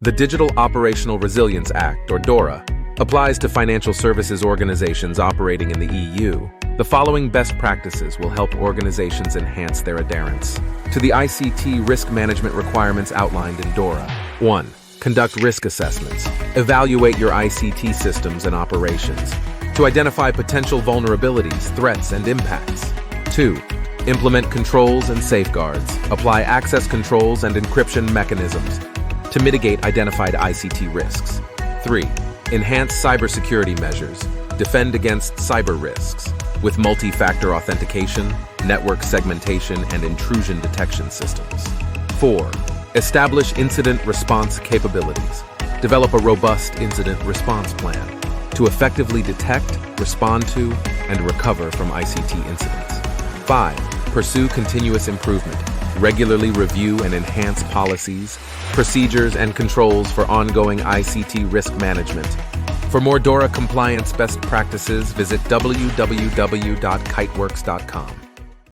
The Digital Operational Resilience Act, or DORA, applies to financial services organizations operating in the EU. The following best practices will help organizations enhance their adherence to the ICT risk management requirements outlined in DORA. 1. Conduct risk assessments. Evaluate your ICT systems and operations to identify potential vulnerabilities, threats, and impacts. 2. Implement controls and safeguards. Apply access controls and encryption mechanisms to mitigate identified ICT risks. 3. Enhance cybersecurity measures. Defend against cyber risks with multi-factor authentication, network segmentation, and intrusion detection systems. 4. Establish incident response capabilities. Develop a robust incident response plan to effectively detect, respond to, and recover from ICT incidents. 5. Pursue continuous improvement. Regularly review and enhance policies, procedures, and controls for ongoing ICT risk management. For more DORA compliance best practices, visit www.kiteworks.com.